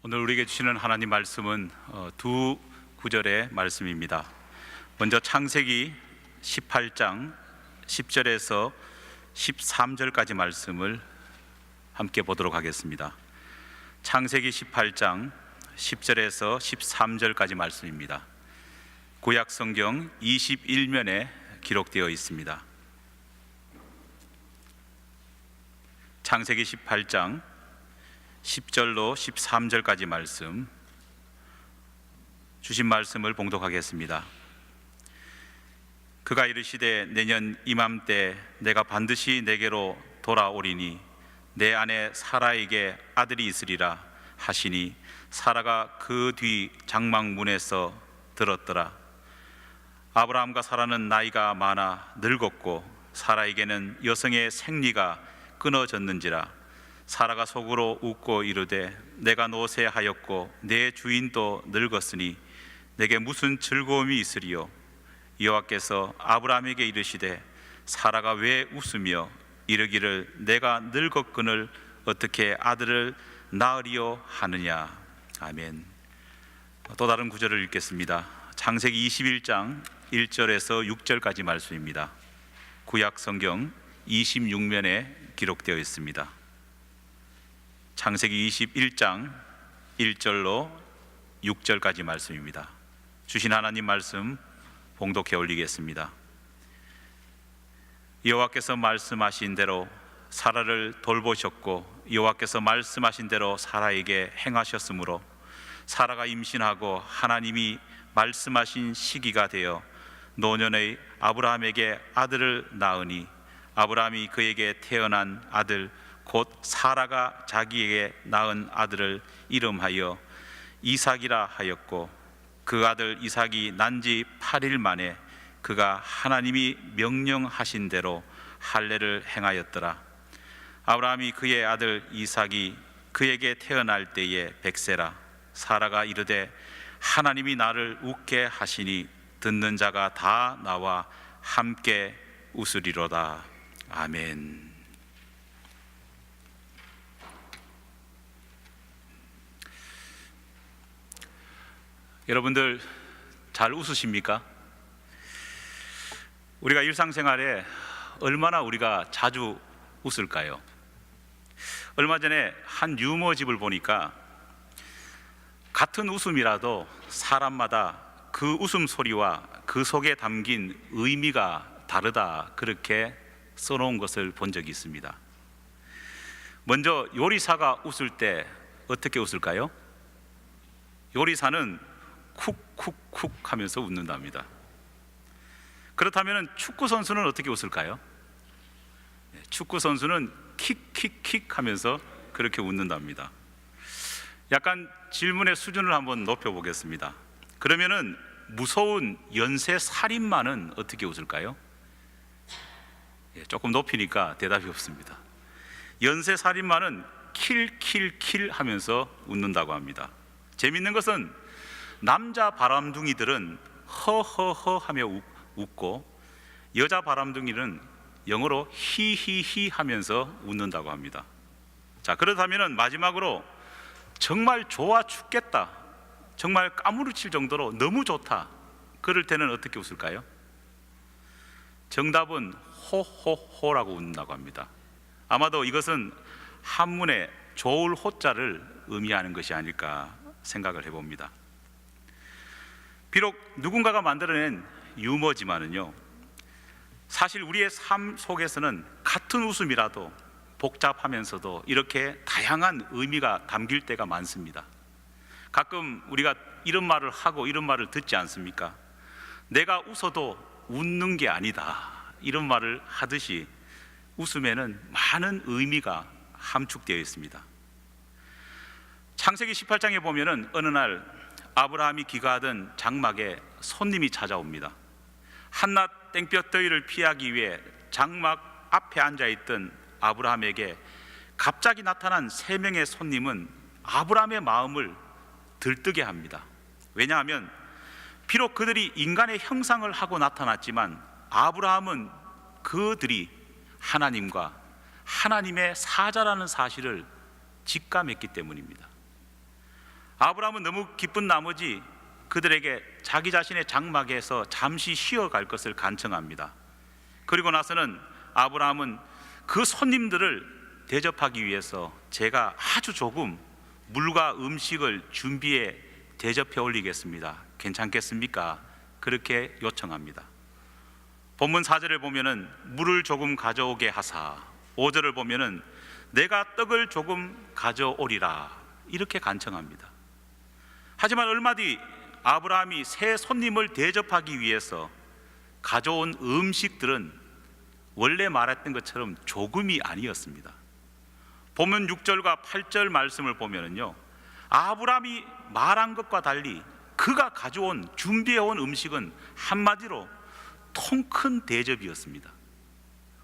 오늘 우리에게 주시는 하나님 말씀은 두 구절의 말씀입니다. 먼저 창세기 18장 10절에서 13절까지 말씀을 함께 보도록 하겠습니다. 창세기 18장 10절에서 13절까지 말씀입니다. 구약 성경 21면에 기록되어 있습니다. 창세기 18장 10절로 13절까지 말씀, 주신 말씀을 봉독하겠습니다. 그가 이르시되 내년 이맘때 내가 반드시 내게로 돌아오리니 내 아내 사라에게 아들이 있으리라 하시니 사라가 그 뒤 장막문에서 들었더라. 아브라함과 사라는 나이가 많아 늙었고 사라에게는 여성의 생리가 끊어졌는지라. 사라가 속으로 웃고 이르되 내가 노쇠하였고 내 주인도 늙었으니 내게 무슨 즐거움이 있으리요. 여호와께서 아브라함에게 이르시되 사라가 왜 웃으며 이르기를 내가 늙었거늘 어떻게 아들을 낳으리요 하느냐. 아멘. 또 다른 구절을 읽겠습니다. 창세기 21장 1절에서 6절까지 말씀입니다. 구약 성경 26면에 기록되어 있습니다. 창세기 21장 1절로 6절까지 말씀입니다. 주신 하나님 말씀 봉독해 올리겠습니다. 여호와께서 말씀하신 대로 사라를 돌보셨고 여호와께서 말씀하신 대로 사라에게 행하셨으므로 사라가 임신하고 하나님이 말씀하신 시기가 되어 노년의 아브라함에게 아들을 낳으니 아브라함이 그에게 태어난 아들 곧 사라가 자기에게 낳은 아들을 이름하여 이삭이라 하였고 그 아들 이삭이 난 지 8일 만에 그가 하나님이 명령하신 대로 할례를 행하였더라. 아브라함이 그의 아들 이삭이 그에게 태어날 때에 100세라. 사라가 이르되 하나님이 나를 웃게 하시니 듣는 자가 다 나와 함께 웃으리로다. 아멘. 여러분들 잘 웃으십니까? 우리가 일상생활에 얼마나 우리가 자주 웃을까요? 얼마 전에 한 유머집을 보니까 같은 웃음이라도 사람마다 그 웃음소리와 그 속에 담긴 의미가 다르다, 그렇게 써놓은 것을 본 적이 있습니다. 먼저 요리사가 웃을 때 어떻게 웃을까요? 요리사는 쿡쿡쿡 하면서 웃는답니다. 그렇다면 축구 선수는 어떻게 웃을까요? 축구 선수는 킥킥킥 하면서 그렇게 웃는답니다. 약간 질문의 수준을 한번 높여보겠습니다. 그러면은 무서운 연쇄 살인마는 어떻게 웃을까요? 조금 높이니까 대답이 없습니다. 연쇄 살인마는 킬킬킬 하면서 웃는다고 합니다. 재밌는 것은 남자 바람둥이들은 허허허 하며 웃고 여자 바람둥이는 영어로 히히히 하면서 웃는다고 합니다. 자, 그렇다면 마지막으로 정말 좋아 죽겠다, 정말 까무러칠 정도로 너무 좋다, 그럴 때는 어떻게 웃을까요? 정답은 호호호라고 웃는다고 합니다. 아마도 이것은 한문의 좋을 호자를 의미하는 것이 아닐까 생각을 해봅니다. 비록 누군가가 만들어낸 유머지만은요, 사실 우리의 삶 속에서는 같은 웃음이라도 복잡하면서도 이렇게 다양한 의미가 담길 때가 많습니다. 가끔 우리가 이런 말을 하고 이런 말을 듣지 않습니까? 내가 웃어도 웃는 게 아니다, 이런 말을 하듯이 웃음에는 많은 의미가 함축되어 있습니다. 창세기 18장에 보면은 어느 날 아브라함이 귀가하던 장막에 손님이 찾아옵니다. 한낮 땡볕더위를 피하기 위해 장막 앞에 앉아있던 아브라함에게 갑자기 나타난 3명의 손님은 아브라함의 마음을 들뜨게 합니다. 왜냐하면 비록 그들이 인간의 형상을 하고 나타났지만 아브라함은 그들이 하나님과 하나님의 사자라는 사실을 직감했기 때문입니다. 아브라함은 너무 기쁜 나머지 그들에게 자기 자신의 장막에서 잠시 쉬어갈 것을 간청합니다. 그리고 나서는 아브라함은 그 손님들을 대접하기 위해서 제가 아주 조금 물과 음식을 준비해 대접해 올리겠습니다. 괜찮겠습니까? 그렇게 요청합니다. 본문 4절을 보면은 물을 조금 가져오게 하사, 5절을 보면은 내가 떡을 조금 가져오리라 이렇게 간청합니다. 하지만 얼마 뒤 아브라함이 새 손님을 대접하기 위해서 가져온 음식들은 원래 말했던 것처럼 조금이 아니었습니다. 본문 6절과 8절 말씀을 보면은요, 아브라함이 말한 것과 달리 그가 가져온 준비해온 음식은 한마디로 통 큰 대접이었습니다.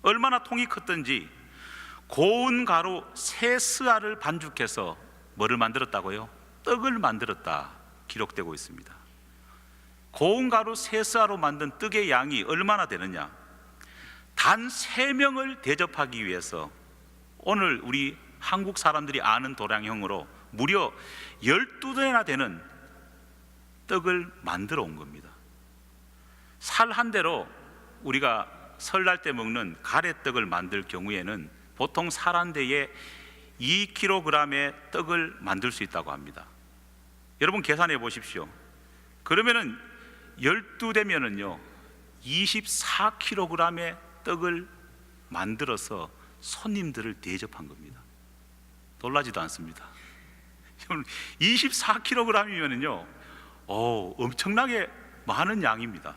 얼마나 통이 컸던지 고운 가루 세 스아를 반죽해서 뭐를 만들었다고요? 떡을 만들었다 기록되고 있습니다. 고운 가루 세 스아로 만든 떡의 양이 얼마나 되느냐? 단 3명을 대접하기 위해서 오늘 우리 한국 사람들이 아는 도량형으로 무려 12대나 되는 떡을 만들어 온 겁니다. 살 한 대로 우리가 설날 때 먹는 가래떡을 만들 경우에는 보통 살 한 대에 2kg의 떡을 만들 수 있다고 합니다. 여러분 계산해 보십시오. 그러면은 12대면은요 24kg의 떡을 만들어서 손님들을 대접한 겁니다. 놀라지도 않습니다. 24kg이면은요 엄청나게 많은 양입니다.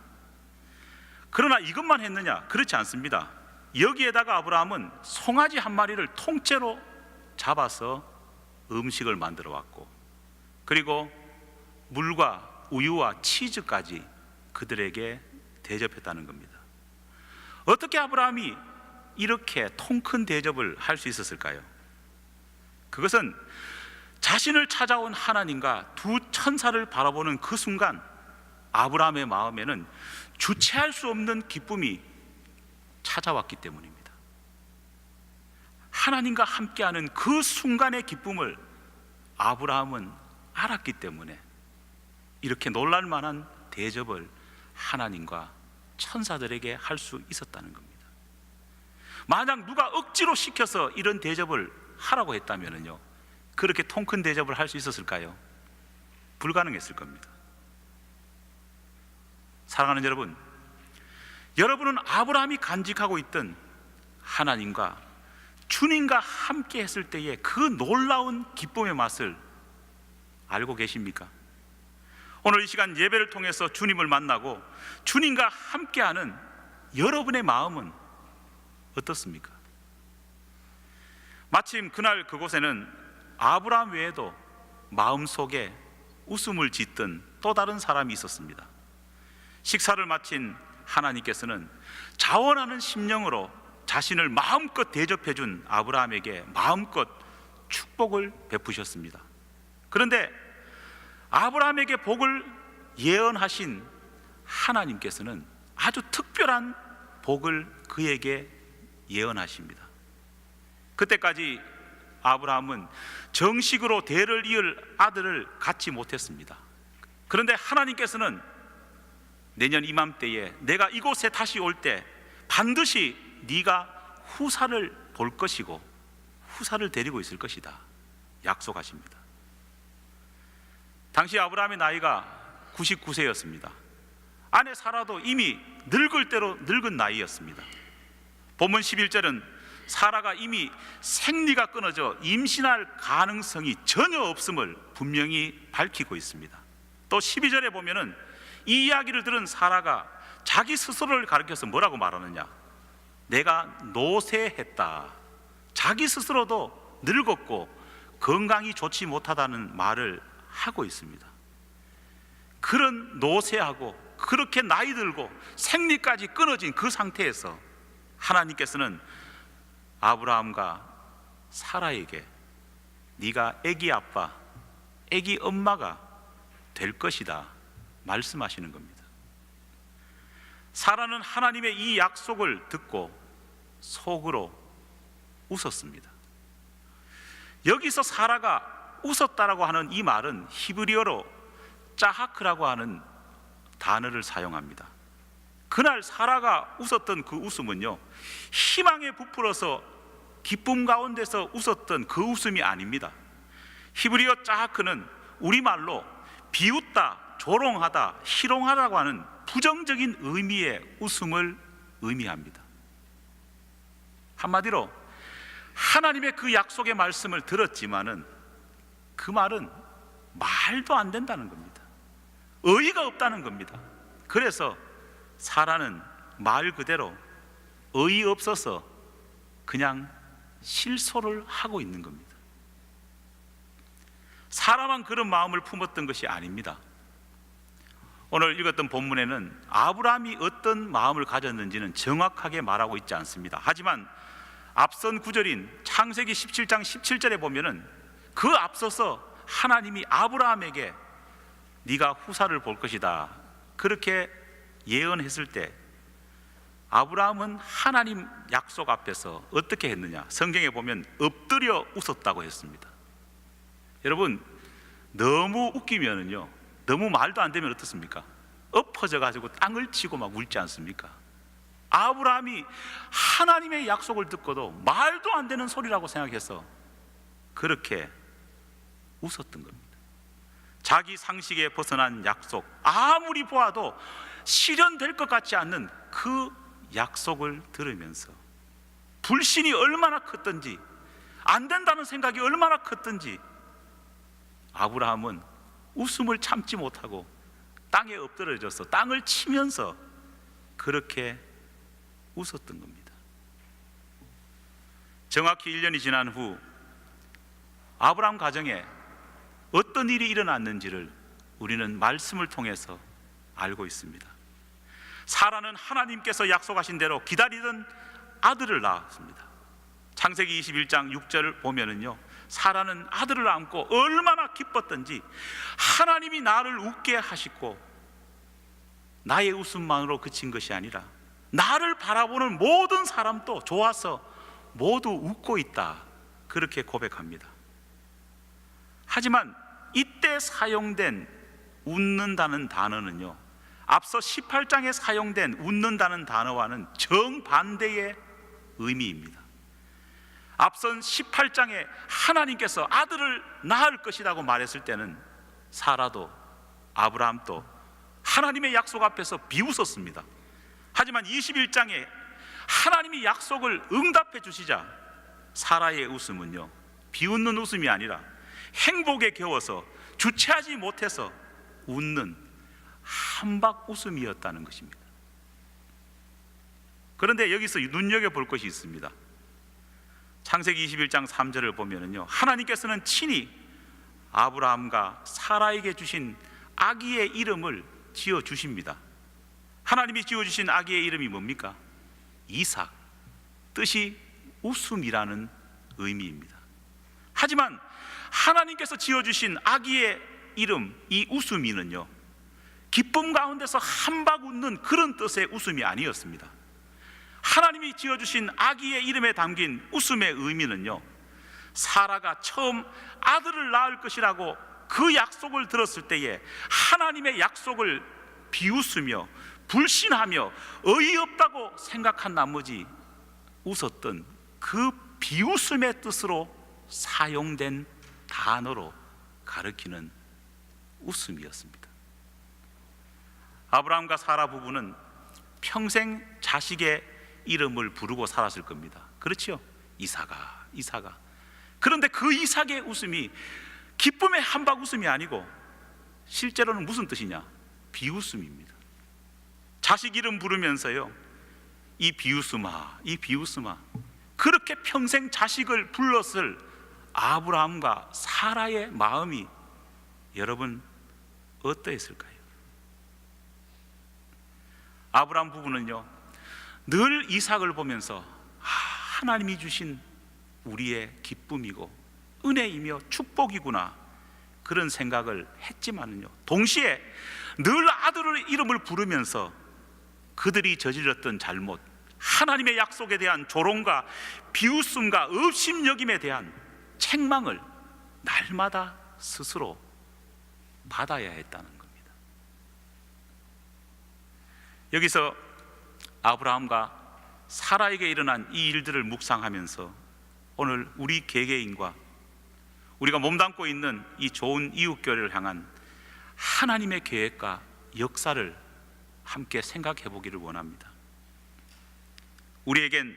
그러나 이것만 했느냐? 그렇지 않습니다. 여기에다가 아브라함은 송아지 한 마리를 통째로 잡아서 음식을 만들어 왔고, 그리고 물과 우유와 치즈까지 그들에게 대접했다는 겁니다. 어떻게 아브라함이 이렇게 통 큰 대접을 할 수 있었을까요? 그것은 자신을 찾아온 하나님과 두 천사를 바라보는 그 순간 아브라함의 마음에는 주체할 수 없는 기쁨이 찾아왔기 때문입니다. 하나님과 함께하는 그 순간의 기쁨을 아브라함은 알았기 때문에 이렇게 놀랄 만한 대접을 하나님과 천사들에게 할 수 있었다는 겁니다. 만약 누가 억지로 시켜서 이런 대접을 하라고 했다면요, 그렇게 통 큰 대접을 할 수 있었을까요? 불가능했을 겁니다. 사랑하는 여러분, 여러분은 아브라함이 간직하고 있던 하나님과 주님과 함께 했을 때의 그 놀라운 기쁨의 맛을 알고 계십니까? 오늘 이 시간 예배를 통해서 주님을 만나고 주님과 함께하는 여러분의 마음은 어떻습니까? 마침 그날 그곳에는 아브라함 외에도 마음속에 웃음을 짓던 또 다른 사람이 있었습니다. 식사를 마친 하나님께서는 자원하는 심령으로 자신을 마음껏 대접해 준 아브라함에게 마음껏 축복을 베푸셨습니다. 그런데 아브라함에게 복을 예언하신 하나님께서는 아주 특별한 복을 그에게 예언하십니다. 그때까지 아브라함은 정식으로 대를 이을 아들을 갖지 못했습니다. 그런데 하나님께서는 내년 이맘때에 내가 이곳에 다시 올 때 반드시 네가 후사를 볼 것이고 후사를 데리고 있을 것이다 약속하십니다. 당시 아브라함의 나이가 99세였습니다. 아내 사라도 이미 늙을 대로 늙은 나이였습니다. 본문 11절은 사라가 이미 생리가 끊어져 임신할 가능성이 전혀 없음을 분명히 밝히고 있습니다. 또 12절에 보면은 이 이야기를 들은 사라가 자기 스스로를 가리켜서 뭐라고 말하느냐? 내가 노쇠했다. 자기 스스로도 늙었고 건강이 좋지 못하다는 말을 하고 있습니다. 그런 노쇠하고 그렇게 나이 들고 생리까지 끊어진 그 상태에서 하나님께서는 아브라함과 사라에게 네가 아기 아빠, 아기 엄마가 될 것이다 말씀하시는 겁니다. 사라는 하나님의 이 약속을 듣고 속으로 웃었습니다. 여기서 사라가 웃었다라고 하는 이 말은 히브리어로 짜하크라고 하는 단어를 사용합니다. 그날 사라가 웃었던 그 웃음은요, 희망에 부풀어서 기쁨 가운데서 웃었던 그 웃음이 아닙니다. 히브리어 짜하크는 우리말로 비웃다, 조롱하다, 희롱하다고 하는 부정적인 의미의 웃음을 의미합니다. 한마디로 하나님의 그 약속의 말씀을 들었지만은 그 말은 말도 안 된다는 겁니다. 의의가 없다는 겁니다. 그래서 사라는 말 그대로 의의 없어서 그냥 실소를 하고 있는 겁니다. 사라만 그런 마음을 품었던 것이 아닙니다. 오늘 읽었던 본문에는 아브라함이 어떤 마음을 가졌는지는 정확하게 말하고 있지 않습니다. 하지만 앞선 구절인 창세기 17장 17절에 보면은 그 앞서서 하나님이 아브라함에게 네가 후사를 볼 것이다 그렇게 예언했을 때 아브라함은 하나님 약속 앞에서 어떻게 했느냐? 성경에 보면 엎드려 웃었다고 했습니다. 여러분, 너무 웃기면은요, 너무 말도 안 되면 어떻습니까? 엎어져 가지고 땅을 치고 막 울지 않습니까? 아브라함이 하나님의 약속을 듣고도 말도 안 되는 소리라고 생각해서 그렇게 웃었던 겁니다. 자기 상식에 벗어난 약속, 아무리 보아도 실현될 것 같지 않는 그 약속을 들으면서 불신이 얼마나 컸던지, 안 된다는 생각이 얼마나 컸던지 아브라함은 웃음을 참지 못하고 땅에 엎드려져서 땅을 치면서 그렇게 웃었던 겁니다. 정확히 1년이 지난 후 아브라함 가정에 어떤 일이 일어났는지를 우리는 말씀을 통해서 알고 있습니다. 사라는 하나님께서 약속하신 대로 기다리던 아들을 낳았습니다. 창세기 21장 6절을 보면은요, 사라는 아들을 안고 얼마나 기뻤던지 하나님이 나를 웃게 하시고 나의 웃음만으로 그친 것이 아니라 나를 바라보는 모든 사람도 좋아서 모두 웃고 있다 그렇게 고백합니다. 하지만 이때 사용된 웃는다는 단어는요, 앞서 18장에 사용된 웃는다는 단어와는 정반대의 의미입니다. 앞선 18장에 하나님께서 아들을 낳을 것이라고 말했을 때는 사라도 아브라함도 하나님의 약속 앞에서 비웃었습니다. 하지만 21장에 하나님이 약속을 응답해 주시자 사라의 웃음은요, 비웃는 웃음이 아니라 행복에 겨워서 주체하지 못해서 웃는 한박 웃음이었다는 것입니다. 그런데 여기서 눈여겨볼 것이 있습니다. 창세기 21장 3절을 보면은요, 하나님께서는 친히 아브라함과 사라에게 주신 아기의 이름을 지어 주십니다. 하나님이 지어 주신 아기의 이름이 뭡니까? 이삭, 뜻이 웃음이라는 의미입니다. 하지만 하나님께서 지어 주신 아기의 이름, 이 웃음이는요, 기쁨 가운데서 한박 웃는 그런 뜻의 웃음이 아니었습니다. 하나님이 지어주신 아기의 이름에 담긴 웃음의 의미는요, 사라가 처음 아들을 낳을 것이라고 그 약속을 들었을 때에 하나님의 약속을 비웃으며 불신하며 어이없다고 생각한 나머지 웃었던 그 비웃음의 뜻으로 사용된 단어로 가리키는 웃음이었습니다. 아브라함과 사라 부부는 평생 자식의 이름을 부르고 살았을 겁니다. 그렇죠? 이삭아, 이삭아. 그런데 그 이삭의 웃음이 기쁨의 한박 웃음이 아니고 실제로는 무슨 뜻이냐? 비웃음입니다. 자식 이름 부르면서요, 이 비웃음아, 이 비웃음아. 그렇게 평생 자식을 불렀을 아브라함과 사라의 마음이 여러분 어떠했을까요? 아브라함 부부는요, 늘 이삭을 보면서 하나님이 주신 우리의 기쁨이고 은혜이며 축복이구나 그런 생각을 했지만은요, 동시에 늘 아들의 이름을 부르면서 그들이 저질렀던 잘못, 하나님의 약속에 대한 조롱과 비웃음과 업심여김에 대한 책망을 날마다 스스로 받아야 했다는 겁니다. 여기서 아브라함과 사라에게 일어난 이 일들을 묵상하면서 오늘 우리 개개인과 우리가 몸담고 있는 이 좋은 이웃교회를 향한 하나님의 계획과 역사를 함께 생각해 보기를 원합니다. 우리에겐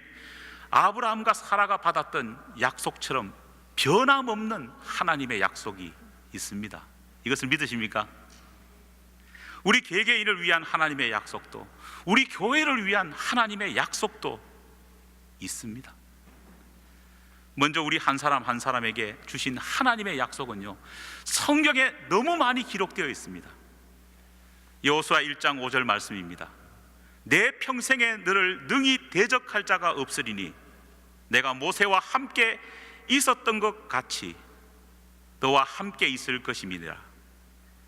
아브라함과 사라가 받았던 약속처럼 변함없는 하나님의 약속이 있습니다. 이것을 믿으십니까? 우리 개개인을 위한 하나님의 약속도, 우리 교회를 위한 하나님의 약속도 있습니다. 먼저 우리 한 사람 한 사람에게 주신 하나님의 약속은요, 성경에 너무 많이 기록되어 있습니다. 여호수아 1장 5절 말씀입니다. 내 평생에 너를 능히 대적할 자가 없으리니 내가 모세와 함께 있었던 것 같이 너와 함께 있을 것임이니라.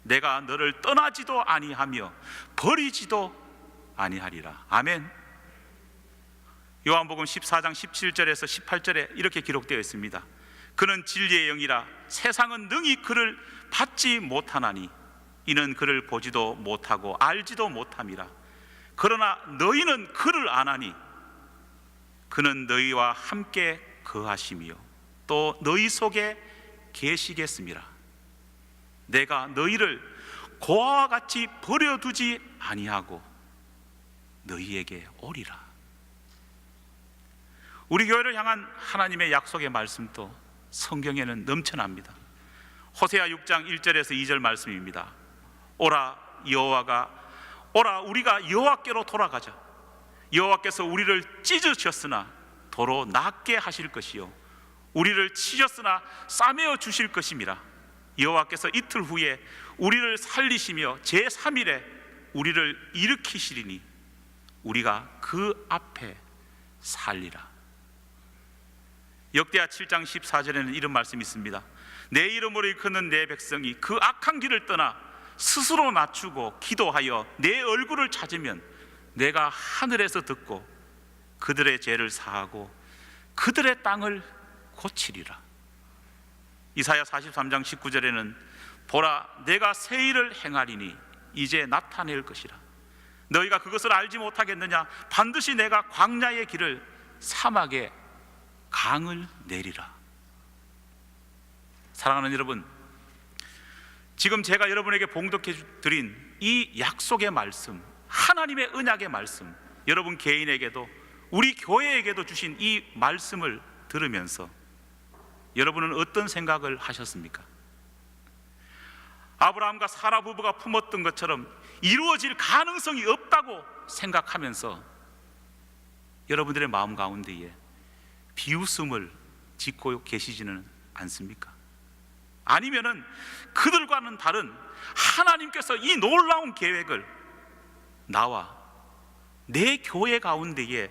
내가 너를 떠나지도 아니하며 버리지도 아니하리라. 아멘. 요한복음 14장 17절에서 18절에 이렇게 기록되어 있습니다. 그는 진리의 영이라 세상은 능히 그를 받지 못하나니 이는 그를 보지도 못하고 알지도 못함이라. 그러나 너희는 그를 아나니 그는 너희와 함께 거하시며 또 너희 속에 계시겠음이라. 내가 너희를 고아와 같이 버려두지 아니하고 너희에게 오리라. 우리 교회를 향한 하나님의 약속의 말씀도 성경에는 넘쳐납니다. 호세아 6장 1절에서 2절 말씀입니다. 오라 우리가 여호와께로 돌아가자. 여호와께서 우리를 찢으셨으나 도로 낫게 하실 것이요 우리를 치셨으나 싸매어 주실 것임이라. 여호와께서 이틀 후에 우리를 살리시며 제3일에 우리를 일으키시리니 우리가 그 앞에 살리라. 역대하 7장 14절에는 이런 말씀이 있습니다. 내 이름으로 일컫는 내 백성이 그 악한 길을 떠나 스스로 낮추고 기도하여 내 얼굴을 찾으면 내가 하늘에서 듣고 그들의 죄를 사하고 그들의 땅을 고치리라. 이사야 43장 19절에는 보라 내가 새 일을 행하리니 이제 나타낼 것이라. 너희가 그것을 알지 못하겠느냐? 반드시 내가 광야의 길을 사막에 강을 내리라. 사랑하는 여러분, 지금 제가 여러분에게 봉독해 드린 이 약속의 말씀, 하나님의 언약의 말씀, 여러분 개인에게도 우리 교회에게도 주신 이 말씀을 들으면서 여러분은 어떤 생각을 하셨습니까? 아브라함과 사라 부부가 품었던 것처럼 이루어질 가능성이 없다고 생각하면서 여러분들의 마음 가운데에 비웃음을 짓고 계시지는 않습니까? 아니면은 그들과는 다른 하나님께서 이 놀라운 계획을 나와 내 교회 가운데에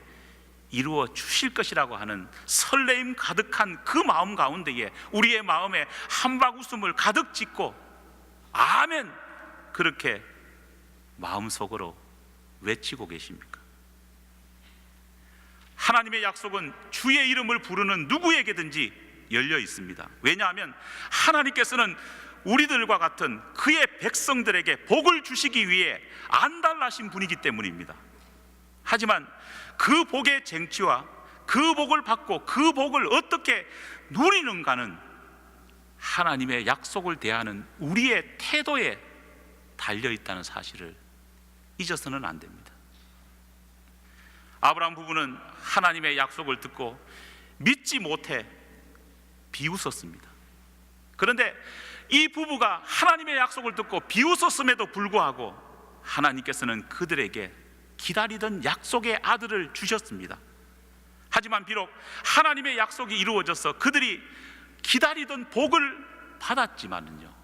이루어 주실 것이라고 하는 설레임 가득한 그 마음 가운데에 우리의 마음에 한박 웃음을 가득 짓고 아멘 그렇게 마음속으로 외치고 계십니까? 하나님의 약속은 주의 이름을 부르는 누구에게든지 열려 있습니다. 왜냐하면 하나님께서는 우리들과 같은 그의 백성들에게 복을 주시기 위해 안달나신 분이기 때문입니다. 하지만 그 복의 쟁취와 그 복을 받고 그 복을 어떻게 누리는가는 하나님의 약속을 대하는 우리의 태도에 달려있다는 사실을 잊어서는 안 됩니다. 아브라함 부부는 하나님의 약속을 듣고 믿지 못해 비웃었습니다. 그런데 이 부부가 하나님의 약속을 듣고 비웃었음에도 불구하고 하나님께서는 그들에게 기다리던 약속의 아들을 주셨습니다. 하지만 비록 하나님의 약속이 이루어져서 그들이 기다리던 복을 받았지만은요,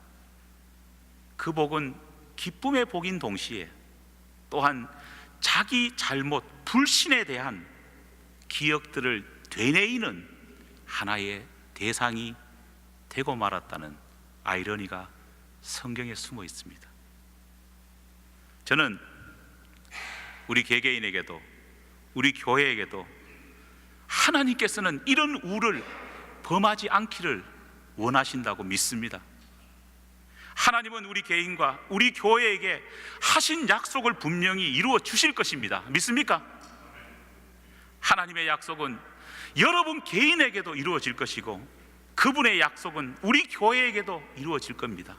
그 복은 기쁨의 복인 동시에 또한 자기 잘못, 불신에 대한 기억들을 되뇌이는 하나의 대상이 되고 말았다는 아이러니가 성경에 숨어 있습니다. 저는 우리 개개인에게도 우리 교회에게도 하나님께서는 이런 우를 범하지 않기를 원하신다고 믿습니다. 하나님은 우리 개인과 우리 교회에게 하신 약속을 분명히 이루어 주실 것입니다. 믿습니까? 하나님의 약속은 여러분 개인에게도 이루어질 것이고, 그분의 약속은 우리 교회에게도 이루어질 겁니다.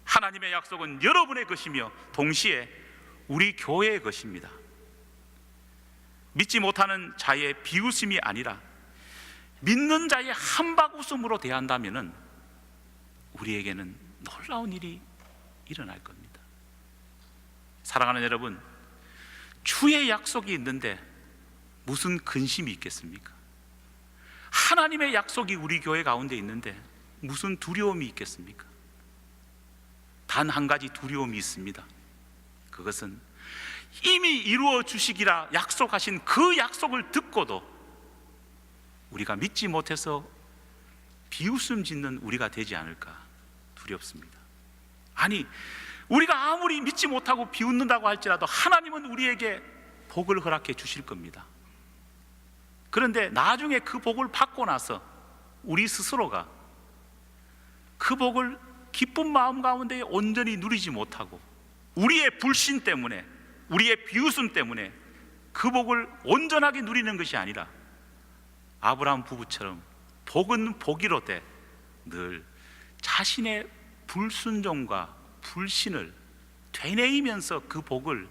하나님의 약속은 여러분의 것이며 동시에 우리 교회의 것입니다. 믿지 못하는 자의 비웃음이 아니라 믿는 자의 한박웃음으로 대한다면 우리에게는 놀라운 일이 일어날 겁니다. 사랑하는 여러분, 주의 약속이 있는데 무슨 근심이 있겠습니까? 하나님의 약속이 우리 교회 가운데 있는데 무슨 두려움이 있겠습니까? 단 한 가지 두려움이 있습니다. 그것은 이미 이루어 주시기라 약속하신 그 약속을 듣고도 우리가 믿지 못해서 비웃음 짓는 우리가 되지 않을까 두렵습니다. 아니, 우리가 아무리 믿지 못하고 비웃는다고 할지라도 하나님은 우리에게 복을 허락해 주실 겁니다. 그런데 나중에 그 복을 받고 나서 우리 스스로가 그 복을 기쁜 마음 가운데 온전히 누리지 못하고 우리의 불신 때문에, 우리의 비웃음 때문에 그 복을 온전하게 누리는 것이 아니라 아브라함 부부처럼 복은 복이로되 늘 자신의 불순종과 불신을 되뇌이면서 그 복을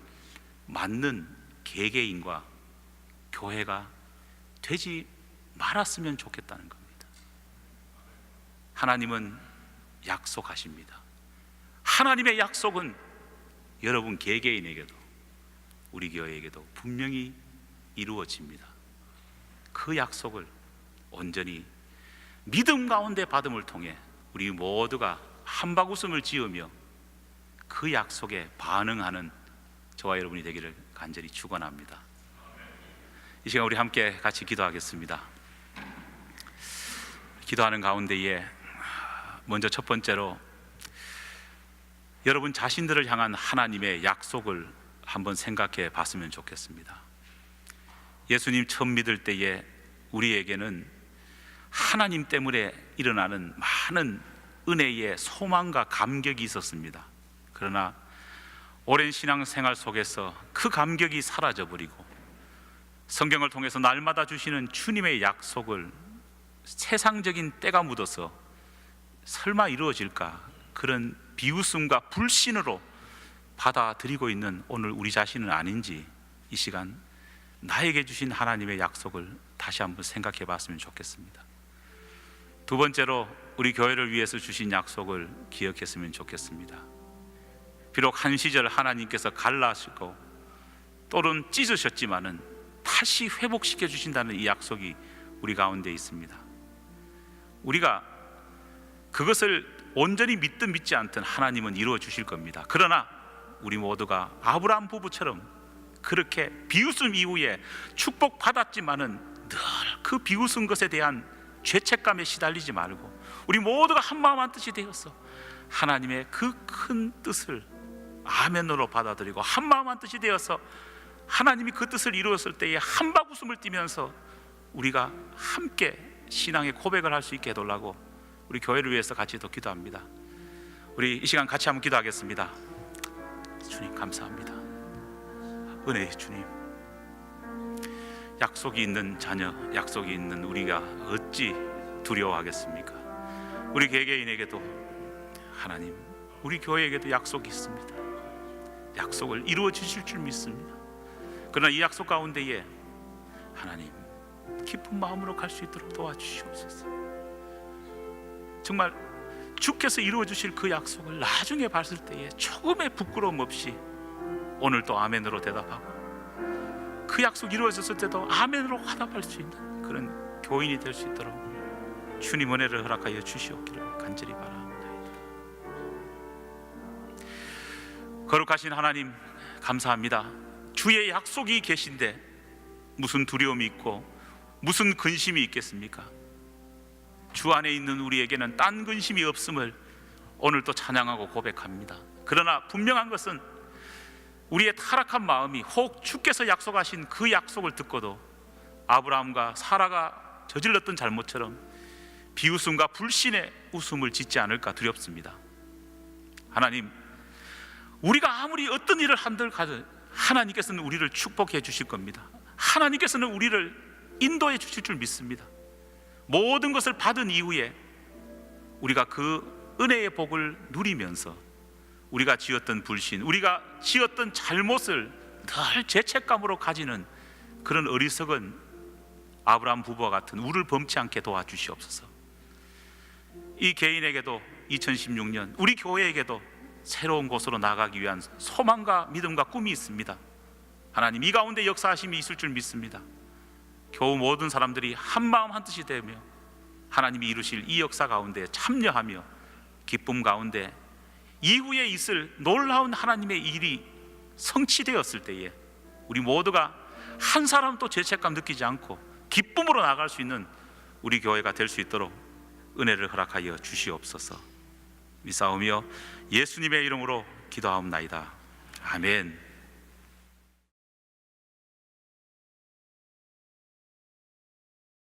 맞는 개개인과 교회가 되지 말았으면 좋겠다는 겁니다. 하나님은 약속하십니다. 하나님의 약속은 여러분 개개인에게도 우리 교회에게도 분명히 이루어집니다. 그 약속을 온전히 믿음 가운데 받음을 통해 우리 모두가 한박웃음을 지으며 그 약속에 반응하는 저와 여러분이 되기를 간절히 축원합니다. 이 시간 우리 함께 같이 기도하겠습니다. 기도하는 가운데에 먼저 첫 번째로 여러분 자신들을 향한 하나님의 약속을 한번 생각해 봤으면 좋겠습니다. 예수님 처음 믿을 때에 우리에게는 하나님 때문에 일어나는 많은 은혜의 소망과 감격이 있었습니다. 그러나 오랜 신앙생활 속에서 그 감격이 사라져버리고 성경을 통해서 날마다 주시는 주님의 약속을 세상적인 때가 묻어서 설마 이루어질까, 그런 비웃음과 불신으로 받아들이고 있는 오늘 우리 자신은 아닌지 이 시간 나에게 주신 하나님의 약속을 다시 한번 생각해 봤으면 좋겠습니다. 두 번째로 우리 교회를 위해서 주신 약속을 기억했으면 좋겠습니다. 비록 한 시절 하나님께서 갈라하시고 또는 찢으셨지만은 다시 회복시켜 주신다는 이 약속이 우리 가운데 있습니다. 우리가 그것을 온전히 믿든 믿지 않든 하나님은 이루어 주실 겁니다. 그러나 우리 모두가 아브라함 부부처럼 그렇게 비웃음 이후에 축복받았지만은 늘 그 비웃은 것에 대한 죄책감에 시달리지 말고 우리 모두가 한마음 한뜻이 되어서 하나님의 그 큰 뜻을 아멘으로 받아들이고 한마음 한뜻이 되어서 하나님이 그 뜻을 이루었을 때에 한박웃음을 띠면서 우리가 함께 신앙의 고백을 할 수 있게 해달라고 우리 교회를 위해서 같이 더 기도합니다. 우리 이 시간 같이 한번 기도하겠습니다. 주님 감사합니다. 은혜의 주님, 약속이 있는 자녀, 약속이 있는 우리가 어찌 두려워하겠습니까? 우리 개개인에게도 하나님, 우리 교회에게도 약속이 있습니다. 약속을 이루어 주실 줄 믿습니다. 그러나 이 약속 가운데에 하나님 기쁜 마음으로 갈 수 있도록 도와주시옵소서. 정말 주께서 이루어 주실 그 약속을 나중에 봤을 때에 조금의 부끄러움 없이 오늘 또 아멘으로 대답하고 그 약속 이루어졌을 때도 아멘으로 화답할 수 있는 그런 교인이 될 수 있도록 주님 은혜를 허락하여 주시옵기를 간절히 바랍니다. 거룩하신 하나님 감사합니다. 주의 약속이 계신데 무슨 두려움이 있고 무슨 근심이 있겠습니까? 주 안에 있는 우리에게는 딴 근심이 없음을 오늘 또 찬양하고 고백합니다. 그러나 분명한 것은 우리의 타락한 마음이 혹 주께서 약속하신 그 약속을 듣고도 아브라함과 사라가 저질렀던 잘못처럼 비웃음과 불신에 웃음을 짓지 않을까 두렵습니다. 하나님, 우리가 아무리 어떤 일을 한들 가도 하나님께서는 우리를 축복해 주실 겁니다. 하나님께서는 우리를 인도해 주실 줄 믿습니다. 모든 것을 받은 이후에 우리가 그 은혜의 복을 누리면서 우리가 지었던 불신, 우리가 지었던 잘못을 늘 죄책감으로 가지는 그런 어리석은 아브라함 부부와 같은 우리를 범치 않게 도와주시옵소서. 이 개인에게도 2016년 우리 교회에게도 새로운 곳으로 나가기 위한 소망과 믿음과 꿈이 있습니다. 하나님, 이 가운데 역사하심이 있을 줄 믿습니다. 교우 모든 사람들이 한마음 한뜻이 되며 하나님이 이루실 이 역사 가운데 참여하며 기쁨 가운데 이후에 있을 놀라운 하나님의 일이 성취되었을 때에 우리 모두가 한 사람도 죄책감 느끼지 않고 기쁨으로 나갈 수 있는 우리 교회가 될 수 있도록 은혜를 허락하여 주시옵소서. 믿사오며 예수님의 이름으로 기도하옵나이다. 아멘.